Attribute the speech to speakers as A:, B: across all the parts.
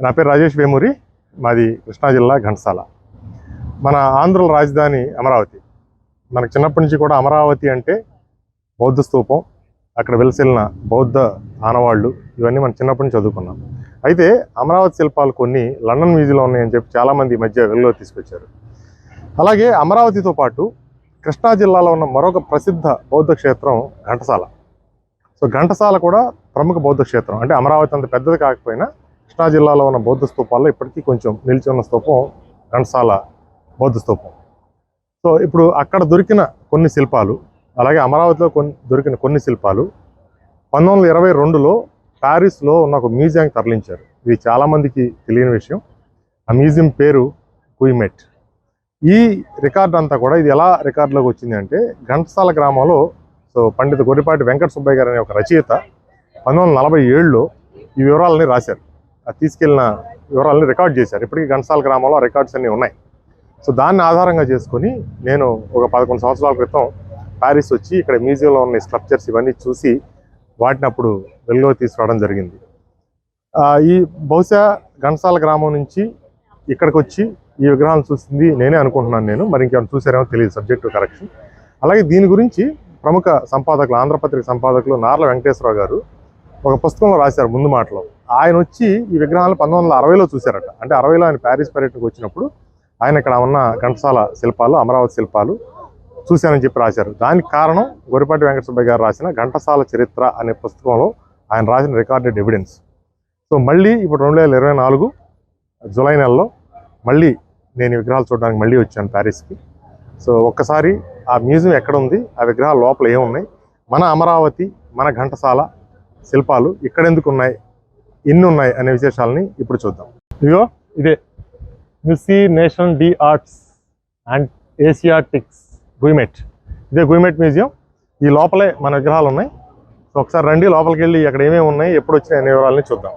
A: నా పేరు రాజేష్ వేమూరి. మాది కృష్ణా జిల్లా ఘంటసాల. మన ఆంధ్రుల రాజధాని అమరావతి. మనకు చిన్నప్పటి నుంచి కూడా అమరావతి అంటే బౌద్ధ స్తూపం, అక్కడ వెలిసిల్లిన బౌద్ధ ఆనవాళ్ళు, ఇవన్నీ మనం చిన్నప్పటి నుంచి చదువుకున్నాం. అయితే అమరావతి శిల్పాలు కొన్ని లండన్ మ్యూజియంలో ఉన్నాయని చెప్పి చాలామంది ఈ మధ్య వెలుగులో తీసుకొచ్చారు. అలాగే అమరావతితో పాటు కృష్ణా జిల్లాలో ఉన్న మరొక ప్రసిద్ధ బౌద్ధ క్షేత్రం ఘంటసాల. సో ఘంటసాల కూడా ప్రముఖ బౌద్ధ క్షేత్రం. అంటే అమరావతి అంత పెద్దది కాకపోయినా కృష్ణా జిల్లాలో ఉన్న బౌద్ధ స్తూపాల్లో ఇప్పటికీ కొంచెం నిలిచి ఉన్న స్తూపం ఘంటసాల బౌద్ధ స్తూపం. సో ఇప్పుడు అక్కడ దొరికిన కొన్ని శిల్పాలు, అలాగే అమరావతిలో దొరికిన కొన్ని శిల్పాలు 1922లో ప్యారిస్లో ఉన్న ఒక మ్యూజియంకి తరలించారు. ఇది చాలామందికి తెలియని విషయం. ఆ మ్యూజియం పేరు గుయిమెట్. ఈ రికార్డు అంతా కూడా ఇది ఎలా రికార్డులోకి వచ్చింది అంటే, ఘంటసాల గ్రామంలో పండిత గొర్రెపాటి వెంకట సుబ్బయ్య గారు అనే ఒక రచయిత 1947లో ఈ వివరాలని రాశారు. తీసుకెళ్లిన వివరాలని రికార్డ్ చేశారు. ఇప్పటికీ ఘంటసాల గ్రామంలో రికార్డ్స్ అన్నీ ఉన్నాయి. సో దాన్ని ఆధారంగా చేసుకొని నేను ఒక 11 సంవత్సరాల క్రితం ప్యారిస్ వచ్చి ఇక్కడ మ్యూజియంలో ఉన్న స్ట్రక్చర్స్ ఇవన్నీ చూసి వాటిని అప్పుడు వెలుగులో తీసుకురావడం జరిగింది. ఈ బహుశా ఘంటసాల గ్రామం నుంచి ఇక్కడికి వచ్చి ఈ విగ్రహాలను చూసింది నేనే అనుకుంటున్నాను. మరి ఇంకేమైనా చూసారేమో తెలియదు, సబ్జెక్టు కరెక్షన్. అలాగే దీని గురించి ప్రముఖ సంపాదకులు, ఆంధ్రపత్రిక సంపాదకులు నార్ల వెంకటేశ్వరరావు గారు ఒక పుస్తకంలో రాశారు ముందు మాటలో. ఆయన వచ్చి ఈ విగ్రహాలను 1960లో చూశారట. అంటే 60లో ఆయన ప్యారిస్ పర్యటనకు వచ్చినప్పుడు ఆయన ఇక్కడ ఉన్న ఘంటసాల శిల్పాలు, అమరావతి శిల్పాలు చూశానని చెప్పి రాశారు. దానికి కారణం గొర్రెపాటి వెంకట సుబ్బయ్య గారు రాసిన ఘంటసాల చరిత్ర అనే పుస్తకంలో ఆయన రాసిన రికార్డెడ్ ఎవిడెన్స్. సో మళ్ళీ ఇప్పుడు 2024 జూలై నెలలో మళ్ళీ నేను ఈ విగ్రహాలు చూడడానికి మళ్ళీ వచ్చాను ప్యారిస్కి. సో ఒక్కసారి ఆ మ్యూజియం ఎక్కడ ఉంది, ఆ విగ్రహాల లోపల ఏమున్నాయి, మన అమరావతి, మన ఘంటసాల శిల్పాలు ఇక్కడ ఎందుకు ఉన్నాయి, ఎన్ని ఉన్నాయి అనే విశేషాలని ఇప్పుడు చూద్దాం. ఇదిగో ఇదే Musee national de arts and Asiatiques Guimet. ఇదే గుయిమెట్ మ్యూజియం. ఈ లోపలే మన విగ్రహాలు ఉన్నాయి. సో ఒకసారి రండి, లోపలికి వెళ్ళి అక్కడ ఏమేమి ఉన్నాయి, ఎప్పుడు వచ్చినాయి అనే వివరాలని చూద్దాం.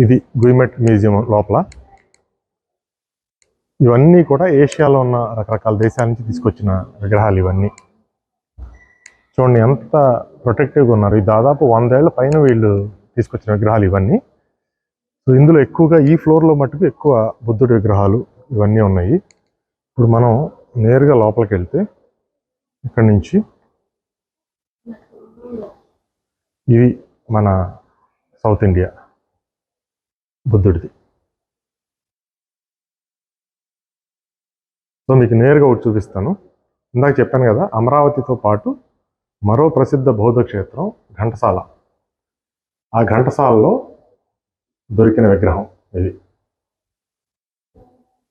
A: ఇది గుయిమెట్ మ్యూజియం లోపల. ఇవన్నీ కూడా ఏషియాలో ఉన్న రకరకాల దేశాల నుంచి తీసుకొచ్చిన విగ్రహాలు ఇవన్నీ. చూడండి ఎంత ప్రొటెక్టివ్గా ఉన్నారు. ఈ దాదాపు 100 ఏళ్ల పైన వీళ్ళు తీసుకొచ్చిన విగ్రహాలు ఇవన్నీ. సో ఇందులో ఎక్కువగా ఈ ఫ్లోర్లో మట్టుకు ఎక్కువ బుద్ధుడి విగ్రహాలు ఇవన్నీ ఉన్నాయి. ఇప్పుడు మనం నేరుగా లోపలికి వెళ్తే ఇక్కడి నుంచి ఇది మన సౌత్ ఇండియా బుద్ధుడిది. సో మీకు నేరుగా ఒకటి చూపిస్తాను. ఇందాక చెప్పాను కదా, అమరావతితో పాటు మరో ప్రసిద్ధ బౌద్ధ క్షేత్రం ఘంటసాల. ఆ ఘంటసాలలో దొరికిన విగ్రహం ఇది.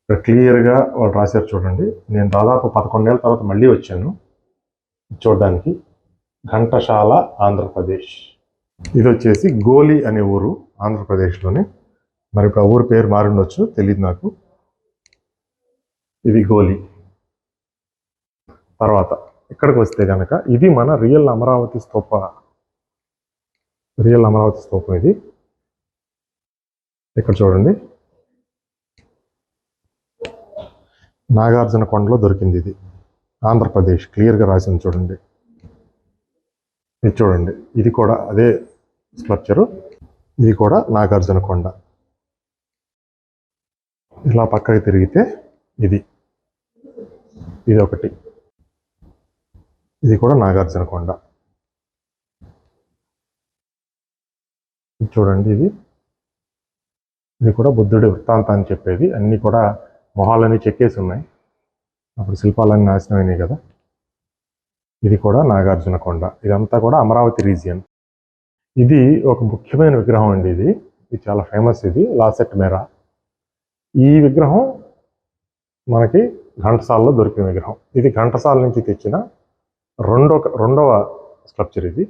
A: ఇక్కడ క్లియర్గా వాళ్ళు రాశారు చూడండి. నేను దాదాపు 11 ఏళ్ళ తర్వాత మళ్ళీ వచ్చాను చూడడానికి. ఘంటసాల, ఆంధ్రప్రదేశ్. ఇది వచ్చేసి గోలి అనే ఊరు ఆంధ్రప్రదేశ్లోని. మరి ఇప్పుడు ఆ ఊరు పేరు మారిండొచ్చు, తెలియదు నాకు. ఇది గోలి. తర్వాత ఇక్కడికి వస్తే కనుక ఇది మన రియల్ అమరావతి స్తూపం ఇది. ఇక్కడ చూడండి, నాగార్జున కొండలో దొరికింది ఇది. ఆంధ్రప్రదేశ్ క్లియర్గా రాసింది చూడండి. ఇది చూడండి, ఇది కూడా అదే స్ట్రక్చరు. ఇది కూడా నాగార్జున కొండ. ఇలా పక్కకి తిరిగితే ఇది ఒకటి. ఇది కూడా నాగార్జున కొండ. చూడండి, ఇది కూడా బుద్ధుడి వృత్తాంతాన్ని చెప్పేది. అన్నీ కూడా మొహాలన్నీ చెక్కేసి ఉన్నాయి. అప్పుడు శిల్పాలన్నీ నాశనం అయినాయి కదా. ఇది కూడా నాగార్జున కొండ. ఇదంతా కూడా అమరావతి రీజియన్. ఇది ఒక ముఖ్యమైన విగ్రహం అండి. ఇది చాలా ఫేమస్. ఇది లాసెట్ మెరా. ఈ విగ్రహం మనకి ఘంటసాలలో దొరికిన విగ్రహం. ఇది ఘంటసాల నుంచి తెచ్చిన రెండవ స్ట్రక్చర్ ఇది.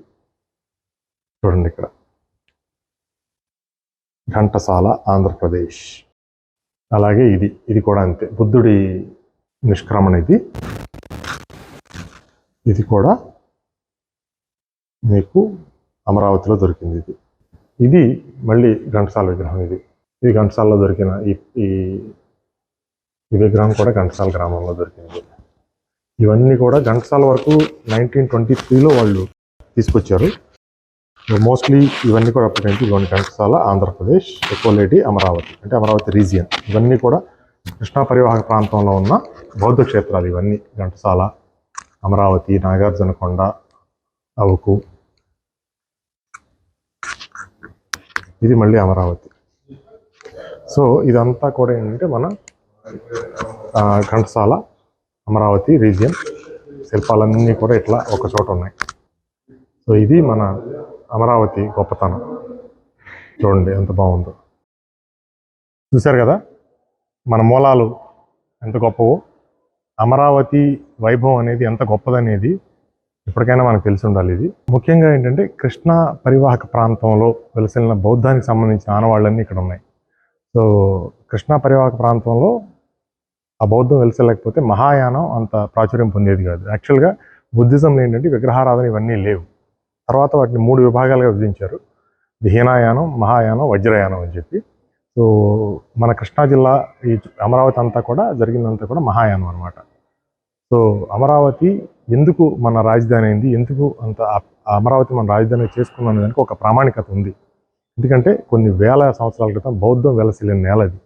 A: చూడండి ఇక్కడ, ఘంటసాల, ఆంధ్రప్రదేశ్. అలాగే ఇది కూడా అంతే, బుద్ధుడి నిష్క్రమణ. ఇది కూడా మీకు అమరావతిలో దొరికింది. ఇది మళ్ళీ ఘంటసాల విగ్రహం. ఇది ఘంటసాలలో దొరికిన ఈ విగ్రహం కూడా ఘంటసాల గ్రామంలో దొరికింది. ఇవన్నీ కూడా ఘంటసాల వరకు 1923లో వాళ్ళు తీసుకొచ్చారు. మోస్ట్లీ ఇవన్నీ కూడా అప్పటికి ఇవన్నీ ఘంటసాల, ఆంధ్రప్రదేశ్, ఎకోలేటి, అమరావతి అంటే అమరావతి రీజియన్. ఇవన్నీ కూడా కృష్ణా పరివాహక ప్రాంతంలో ఉన్న బౌద్ధ క్షేత్రాలు. ఇవన్నీ ఘంటసాల, అమరావతి, నాగార్జునకొండ, అవుకు, ఇది మళ్ళీ అమరావతి. సో ఇదంతా కూడా ఏంటంటే మన ఘంటసాల, అమరావతి రీజియన్ శిల్పాలన్నీ కూడా ఇట్లా ఒక చోట ఉన్నాయి. సో ఇది మన అమరావతి గొప్పతనం. చూడండి ఎంత బాగుందో. చూశారు కదా మన మూలాలు ఎంత గొప్పవో, అమరావతి వైభవం అనేది ఎంత గొప్పదనేది ఇప్పటికైనా మనకు తెలిసి ఉండాలి. ఇది ముఖ్యంగా ఏంటంటే కృష్ణా పరివాహక ప్రాంతంలో వెలసిన బౌద్ధానికి సంబంధించిన ఆనవాళ్ళన్నీ ఇక్కడ ఉన్నాయి. సో కృష్ణా పరివాహక ప్రాంతంలో ఆ బౌద్ధం వెలిసలేకపోతే మహాయానం అంత ప్రాచుర్యం పొందేది కాదు. యాక్చువల్గా బుద్ధిజంలో ఏంటంటే విగ్రహారాధన ఇవన్నీ లేవు. తర్వాత వాటిని 3 విభాగాలుగా విభజించారు. హీనాయానం, మహాయానం, వజ్రయానం అని చెప్పి. సో మన కృష్ణా జిల్లా ఈ అమరావతి అంతా కూడా జరిగిందంతా కూడా మహాయానం అనమాట. సో అమరావతి ఎందుకు మన రాజధాని అయింది, ఎందుకు అంత అమరావతి మన రాజధాని చేసుకున్న దానికి ఒక ప్రామాణికత ఉంది. ఎందుకంటే కొన్ని వేల సంవత్సరాల క్రితం బౌద్ధం వెలసిల్లిన నేల అది.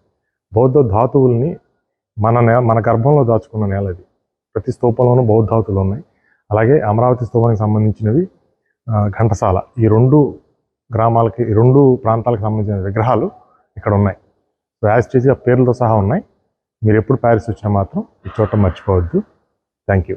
A: బౌద్ధ ధాతువుల్ని మన గర్భంలో దాచుకున్న నేల అది. ప్రతి స్తూపంలోనూ బౌద్ధ ధాతువులు ఉన్నాయి. అలాగే అమరావతి స్తూపానికి సంబంధించినవి ఘంటసాల, ఈ 2 గ్రామాలకి, ఈ 2 ప్రాంతాలకు సంబంధించిన విగ్రహాలు ఇక్కడ ఉన్నాయి. సో యాజ్ టీజ్గా పేర్లతో సహా ఉన్నాయి. మీరు ఎప్పుడు ప్యారిస్ వచ్చినా మాత్రం ఈ చోట మర్చిపోవద్దు. Thank you.